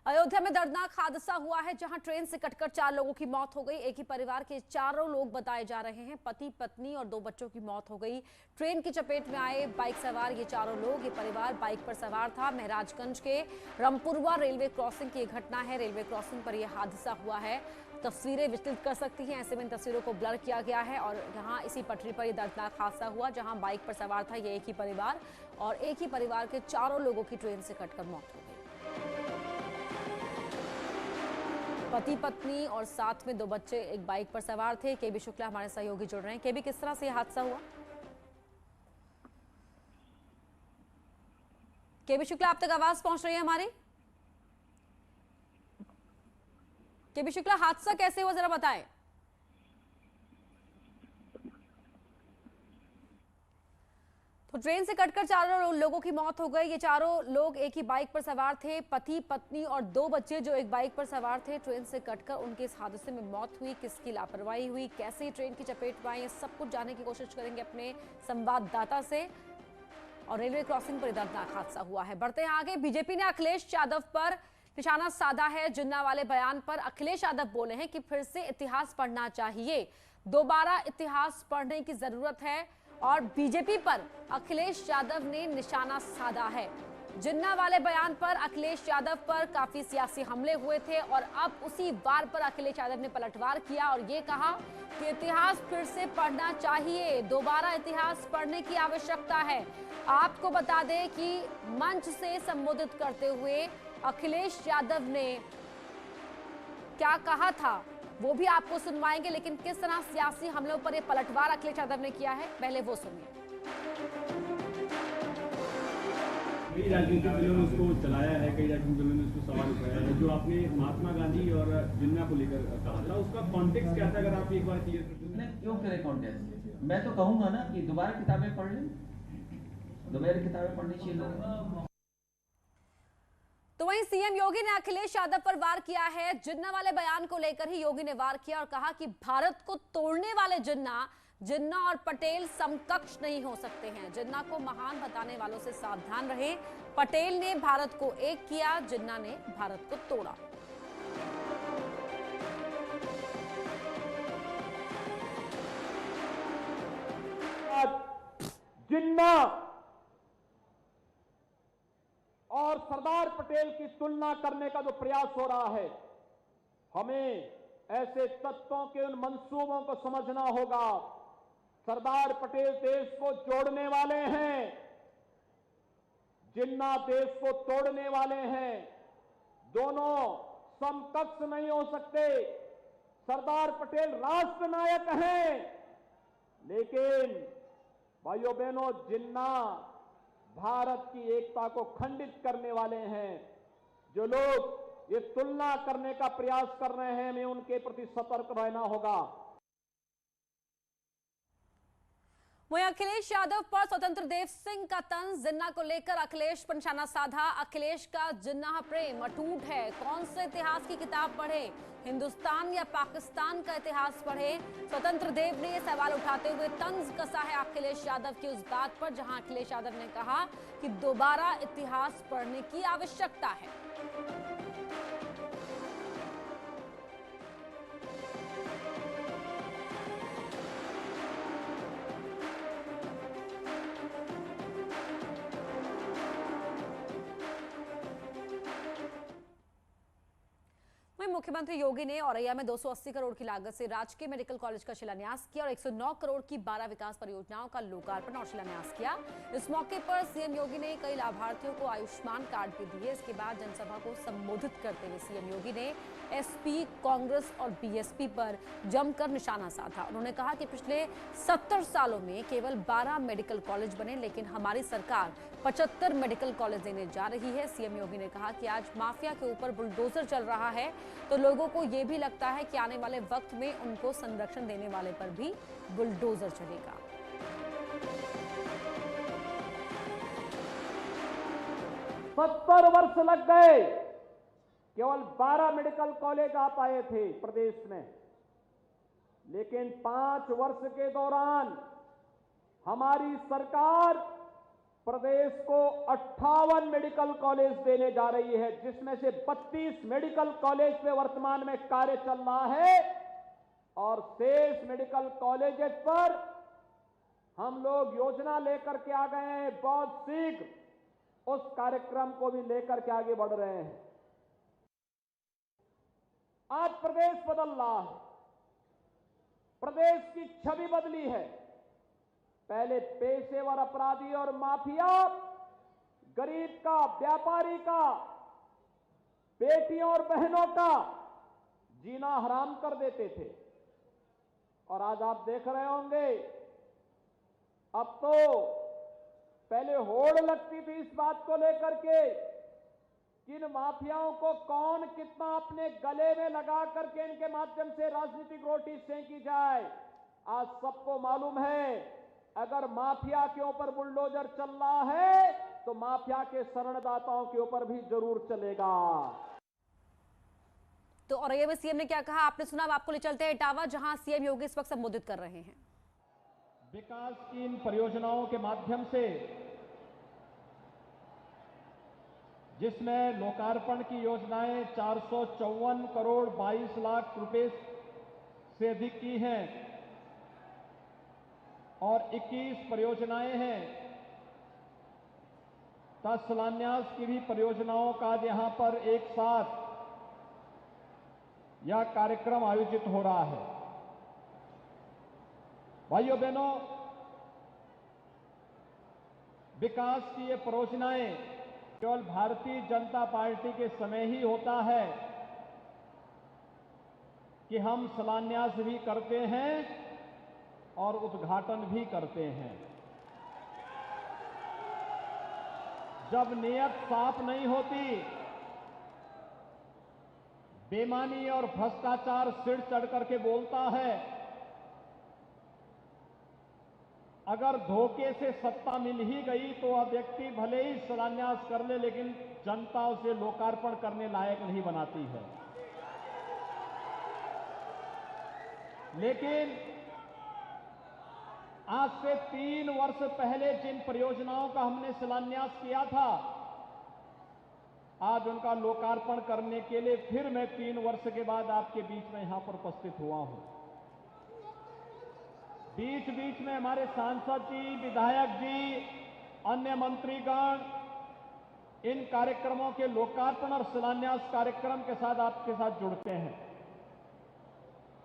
अयोध्या में दर्दनाक हादसा हुआ है जहां ट्रेन से कटकर 4 लोगों की मौत हो गई। एक ही परिवार के चारों लोग बताए जा रहे हैं। पति पत्नी और 2 बच्चों की मौत हो गई। ट्रेन की चपेट में आए बाइक सवार ये चारों लोग। ये परिवार बाइक पर सवार था। महराजगंज के रामपुरवा रेलवे क्रॉसिंग की घटना है। रेलवे क्रॉसिंग पर यह हादसा हुआ है। तस्वीरें विचलित कर सकती हैं, ऐसे में इन तस्वीरों को ब्लर किया गया है। और यहाँ इसी पटरी पर यह दर्दनाक हादसा हुआ जहां बाइक पर सवार था ये एक ही परिवार और एक ही परिवार के चारों लोगों की ट्रेन से कटकर मौत हो गई। पति पत्नी और साथ में 2 बच्चे एक बाइक पर सवार थे। केबी शुक्ला हमारे सहयोगी जुड़ रहे हैं। केबी, किस तरह से यह हादसा हुआ? केबी शुक्ला, आप तक आवाज पहुंच रही है हमारी? केबी शुक्ला, हादसा कैसे हुआ जरा बताएं। तो ट्रेन से कटकर 4 लोगों की मौत हो गई। ये चारों लोग एक ही बाइक पर सवार थे। पति पत्नी और 2 बच्चे जो एक बाइक पर सवार थे। ट्रेन से कटकर उनके इस हादसे में मौत हुई। किसकी लापरवाही हुई, कैसे ट्रेन की चपेट में आई, सब कुछ जानने की कोशिश करेंगे अपने संवाददाता से। और रेलवे क्रॉसिंग पर दर्दनाक हादसा हुआ है। बढ़ते हैं आगे। बीजेपी ने अखिलेश यादव पर निशाना साधा है। जिन्ना वाले बयान पर अखिलेश यादव बोले हैं कि फिर से इतिहास पढ़ना चाहिए, दोबारा इतिहास पढ़ने की जरूरत है। और बीजेपी पर अखिलेश यादव ने निशाना साधा है। जिन्ना वाले बयान पर अखिलेश यादव पर काफी सियासी हमले हुए थे और अब उसी वार पर अखिलेश यादव ने पलटवार किया और ये कहा कि इतिहास फिर से पढ़ना चाहिए, दोबारा इतिहास पढ़ने की आवश्यकता है। आपको बता दें कि मंच से संबोधित करते हुए अखिलेश यादव ने क्या कहा था वो भी आपको सुनवाएंगे, लेकिन किस तरह सियासी हमलों पर यह पलटवार अखिलेश यादव ने किया है पहले वो सुनिए। कई राजनीतिक दलों ने उसको चलाया है, कई राजनीतिक दलों ने उसको सवाल उठाया है। जो आपने महात्मा गांधी और जिन्ना को लेकर कहा था, उसका कॉन्टेक्स्ट क्या था, अगर आप एक बार क्लियर कर दें। नहीं, क्यों करें कॉन्टेक्स्ट? मैं तो कहूंगा ना कि दोबारा किताबें पढ़ लें, दोबारा किताबें पढ़नी चाहिए लोगों। तो वहीं सीएम योगी ने अखिलेश यादव पर वार किया है। जिन्ना वाले बयान को लेकर ही योगी ने वार किया और कहा कि भारत को तोड़ने वाले जिन्ना और पटेल समकक्ष नहीं हो सकते हैं। जिन्ना को महान बताने वालों से सावधान रहे। पटेल ने भारत को एक किया, जिन्ना ने भारत को तोड़ा। जिन्ना और सरदार पटेल की तुलना करने का जो प्रयास हो रहा है, हमें ऐसे तत्वों के उन मंसूबों को समझना होगा। सरदार पटेल देश को जोड़ने वाले हैं, जिन्ना देश को तोड़ने वाले हैं। दोनों समकक्ष नहीं हो सकते। सरदार पटेल राष्ट्र नायक हैं, लेकिन भाइयों बहनों, जिन्ना भारत की एकता को खंडित करने वाले हैं। जो लोग ये तुलना करने का प्रयास कर रहे हैं, हमें उनके प्रति सतर्क रहना होगा। वहीं अखिलेश यादव पर स्वतंत्र देव सिंह का तंज। जिन्ना को लेकर अखिलेश पर निशाना साधा। अखिलेश का जिन्ना प्रेम अटूट है। कौन से इतिहास की किताब पढ़े, हिंदुस्तान या पाकिस्तान का इतिहास पढ़े? स्वतंत्र देव ने यह सवाल उठाते हुए तंज कसा है अखिलेश यादव की उस बात पर जहां अखिलेश यादव ने कहा कि दोबारा इतिहास पढ़ने की आवश्यकता है। मुख्यमंत्री योगी ने औरैया में 280 करोड़ की लागत से राजकीय मेडिकल कॉलेज का शिलान्यास किया और 109 करोड़ की 12 विकास परियोजनाओं का लोकार्पण और शिलान्यास किया। इस मौके पर सीएम योगी ने कई लाभार्थियों को आयुष्मान कार्ड भी दिए। इसके बाद जनसभा को संबोधित करते हुए सीएम योगी ने एसपी, कांग्रेस और बीएसपी पर जमकर निशाना साधा। उन्होंने कहा कि पिछले 70 सालों में केवल 12 मेडिकल कॉलेज बने, लेकिन हमारी सरकार 75 मेडिकल कॉलेज देने जा रही है। सीएम योगी ने कहा कि आज माफिया के ऊपर बुलडोजर चल रहा है, तो लोगों को यह भी लगता है कि आने वाले वक्त में उनको संरक्षण देने वाले पर भी बुलडोजर चलेगा। 70 वर्ष लग गए, केवल 12 मेडिकल कॉलेज आ पाए थे प्रदेश में, लेकिन 5 वर्ष के दौरान हमारी सरकार प्रदेश को 58 मेडिकल कॉलेज देने जा रही है, जिसमें से 32 मेडिकल कॉलेज पे वर्तमान में कार्य चल रहा है और शेष मेडिकल कॉलेजेस पर हम लोग योजना लेकर के आ गए हैं। बहुत शीघ्र उस कार्यक्रम को भी लेकर के आगे बढ़ रहे हैं। आज प्रदेश बदल रहा है, प्रदेश की छवि बदली है। पहले पेशेवर अपराधी और माफिया गरीब का, व्यापारी का, बेटियों और बहनों का जीना हराम कर देते थे और आज आप देख रहे होंगे अब तो पहले होड़ लगती थी इस बात को लेकर के कि इन माफियाओं को कौन कितना अपने गले में लगा करके इनके माध्यम से राजनीतिक रोटी सेंकी जाए। आज सबको मालूम है अगर माफिया के ऊपर बुलडोजर चल रहा है तो माफिया के शरणदाताओं के ऊपर भी जरूर चलेगा। तो औरैया में सीएम ने क्या कहा आपने सुना। अब आपको ले चलते हैं इटावा, जहां सीएम योगी इस वक्त संबोधित कर रहे हैं। विकास की इन परियोजनाओं के माध्यम से जिसमें लोकार्पण की योजनाएं 454 करोड़ 22 लाख रुपए से अधिक की हैं और 21 परियोजनाएं हैं। 10 शिलान्यास की भी परियोजनाओं का यहां पर एक साथ यह कार्यक्रम आयोजित हो रहा है। भाइयों बहनों, विकास की ये परियोजनाएं केवल भारतीय जनता पार्टी के समय ही होता है कि हम शिलान्यास भी करते हैं और उद्घाटन भी करते हैं। जब नीयत साफ नहीं होती, बेईमानी और भ्रष्टाचार सिर चढ़ करके बोलता है, अगर धोखे से सत्ता मिल ही गई तो वह व्यक्ति भले ही शिलान्यास कर ले लेकिन जनता उसे लोकार्पण करने लायक नहीं बनाती है। लेकिन आज से 3 वर्ष पहले जिन परियोजनाओं का हमने शिलान्यास किया था, आज उनका लोकार्पण करने के लिए फिर मैं 3 वर्ष के बाद आपके बीच में यहां पर उपस्थित हुआ हूं। बीच बीच में हमारे सांसद जी, विधायक जी, अन्य मंत्रीगण इन कार्यक्रमों के लोकार्पण और शिलान्यास कार्यक्रम के साथ आपके साथ जुड़ते हैं।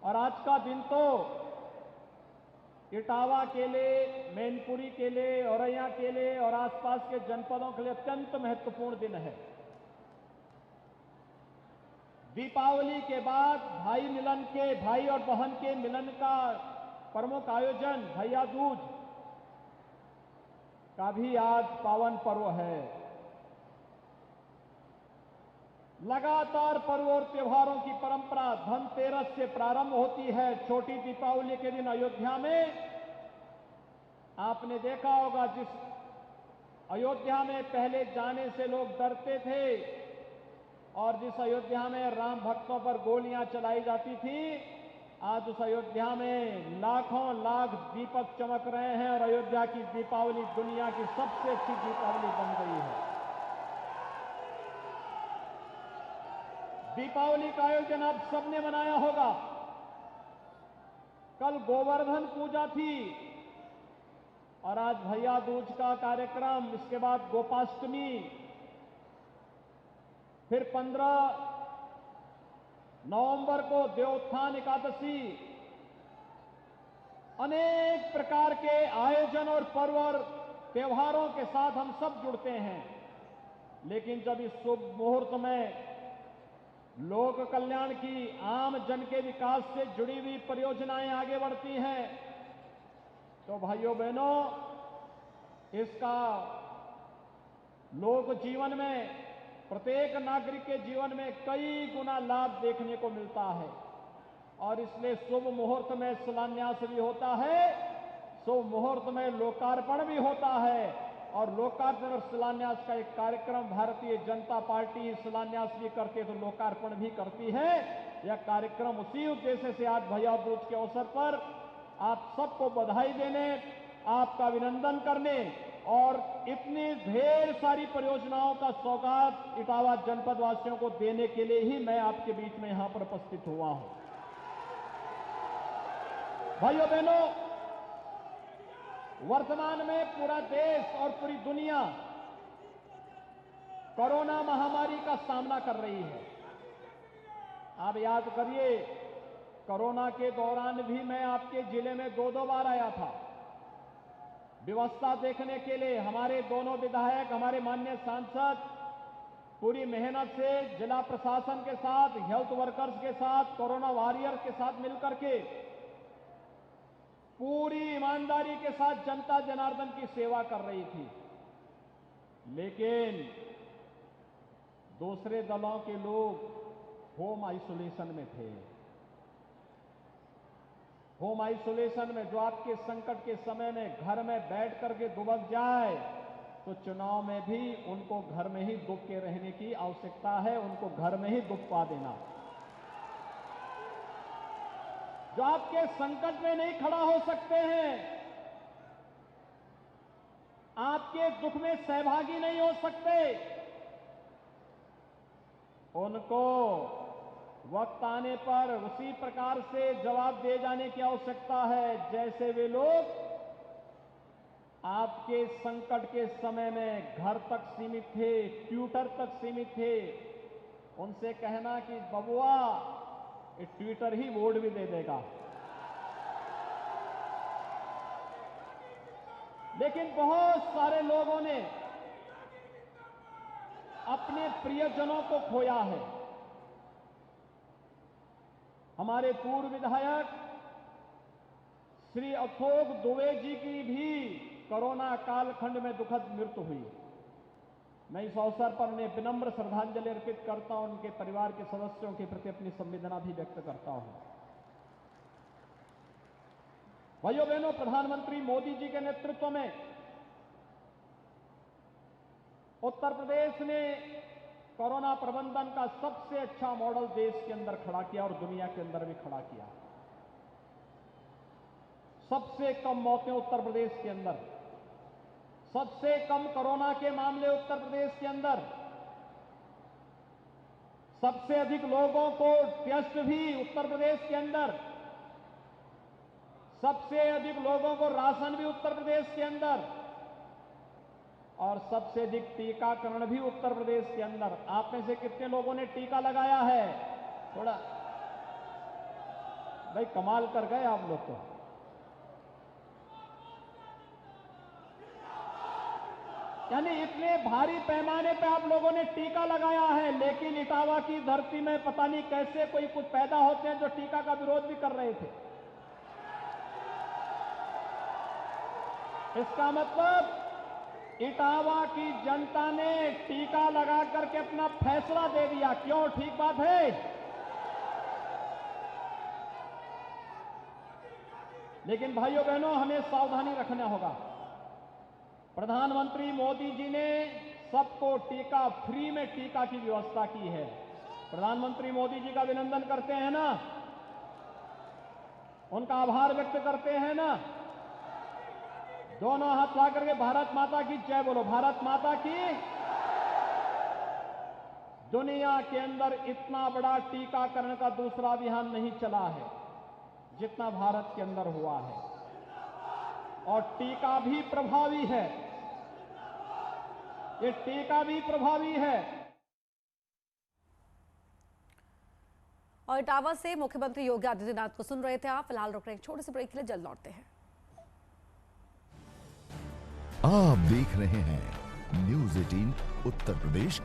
और आज का दिन तो इटावा के लिए, मैनपुरी के लिए, औरैया के लिए और आसपास के जनपदों के लिए अत्यंत महत्वपूर्ण दिन है। दीपावली के बाद भाई मिलन के, भाई और बहन के मिलन का प्रमुख आयोजन भैया दूज का भी आज पावन पर्व है। लगातार पर्व और त्योहारों की परंपरा धनतेरस से प्रारंभ होती है। छोटी दीपावली के दिन अयोध्या में आपने देखा होगा, जिस अयोध्या में पहले जाने से लोग डरते थे और जिस अयोध्या में राम भक्तों पर गोलियां चलाई जाती थी, आज उस अयोध्या में लाखों लाख दीपक चमक रहे हैं और अयोध्या की दीपावली दुनिया की सबसे अच्छी दीपावली बन गई है। दीपावली का आयोजन आप सबने मनाया होगा। कल गोवर्धन पूजा थी और आज भैया दूज का कार्यक्रम, इसके बाद गोपाष्टमी, फिर 15 नवंबर को देवोत्थान एकादशी। अनेक प्रकार के आयोजन और पर्व और त्योहारों के साथ हम सब जुड़ते हैं। लेकिन जब इस शुभ मुहूर्त में लोक कल्याण की, आम जन के विकास से जुड़ी हुई परियोजनाएं आगे बढ़ती हैं तो भाइयों बहनों, इसका लोक जीवन में, प्रत्येक नागरिक के जीवन में कई गुना लाभ देखने को मिलता है। और इसलिए शुभ मुहूर्त में शिलान्यास भी होता है, शुभ मुहूर्त में लोकार्पण भी होता है और लोकार्पण और शिलान्यास का एक कार्यक्रम भारतीय जनता पार्टी शिलान्यास भी करती है तो लोकार्पण भी करती है। यह कार्यक्रम उसी उद्देश्य से आज भैया दूज के अवसर पर आप सबको बधाई देने, आपका अभिनंदन करने और इतनी ढेर सारी परियोजनाओं का सौगात इटावा जनपद वासियों को देने के लिए ही मैं आपके बीच में यहां पर उपस्थित हुआ हूं। भाइयों बहनों, वर्तमान में पूरा देश और पूरी दुनिया कोरोना महामारी का सामना कर रही है। आप याद करिए, कोरोना के दौरान भी मैं आपके जिले में 2-2 बार आया था व्यवस्था देखने के लिए। हमारे दोनों विधायक, हमारे माननीय सांसद पूरी मेहनत से जिला प्रशासन के साथ, हेल्थ वर्कर्स के साथ, कोरोना वॉरियर्स के साथ मिलकर के पूरी ईमानदारी के साथ जनता जनार्दन की सेवा कर रही थी। लेकिन दूसरे दलों के लोग होम आइसोलेशन में थे। होम आइसोलेशन में जो आपके संकट के समय में घर में बैठ करके दुबक जाए, तो चुनाव में भी उनको घर में ही दुब के रहने की आवश्यकता है, उनको घर में ही दुब पा देना। जो आपके संकट में नहीं खड़ा हो सकते हैं, आपके दुख में सहभागी नहीं हो सकते, उनको वक्त आने पर उसी प्रकार से जवाब दे जाने की आवश्यकता है जैसे वे लोग आपके संकट के समय में घर तक सीमित थे, ट्विटर तक सीमित थे। उनसे कहना कि बबुआ, ये ट्विटर ही वोट भी दे देगा। लेकिन बहुत सारे लोगों ने अपने प्रियजनों को खोया है। हमारे पूर्व विधायक श्री अशोक दुबे जी की भी कोरोना कालखंड में दुखद मृत्यु हुई। मैं इस अवसर पर उन्हें विनम्र श्रद्धांजलि अर्पित करता हूं, उनके परिवार के सदस्यों के प्रति अपनी संवेदना भी व्यक्त करता हूं। भाइयों बहनों, प्रधानमंत्री मोदी जी के नेतृत्व में उत्तर प्रदेश ने कोरोना प्रबंधन का सबसे अच्छा मॉडल देश के अंदर खड़ा किया और दुनिया के अंदर भी खड़ा किया। सबसे कम मौतें उत्तर प्रदेश के अंदर, सबसे कम कोरोना के मामले उत्तर प्रदेश के अंदर, सबसे अधिक लोगों को टेस्ट भी उत्तर प्रदेश के अंदर, सबसे अधिक लोगों को राशन भी उत्तर प्रदेश के अंदर, और सबसे अधिक टीकाकरण भी उत्तर प्रदेश के अंदर। आप में से कितने लोगों ने टीका लगाया है? थोड़ा भाई कमाल कर गए आप लोग तो। यानी इतने भारी पैमाने पे आप लोगों ने टीका लगाया है, लेकिन इटावा की धरती में पता नहीं कैसे कोई कुछ पैदा होते हैं जो टीका का विरोध भी कर रहे थे। इसका मतलब इटावा की जनता ने टीका लगा करके अपना फैसला दे दिया। क्यों? ठीक बात है। लेकिन भाइयों बहनों, हमें सावधानी रखना होगा। प्रधानमंत्री मोदी जी ने सबको टीका, फ्री में टीका की व्यवस्था की है। प्रधानमंत्री मोदी जी का अभिनंदन करते हैं ना, उनका आभार व्यक्त करते हैं ना। दोनों हाथ ला करके भारत माता की जय बोलो। भारत माता की। दुनिया के अंदर इतना बड़ा टीकाकरण का दूसरा अभियान नहीं चला है जितना भारत के अंदर हुआ है, और टीका भी प्रभावी है। ये टीका भी प्रभावी है। और इटावा से मुख्यमंत्री योगी आदित्यनाथ को सुन रहे थे आप। फिलहाल रुक रहे हैं छोटे से ब्रेक के लिए, जल्द लौटते हैं। आप देख रहे हैं न्यूज़ 18 उत्तर प्रदेश।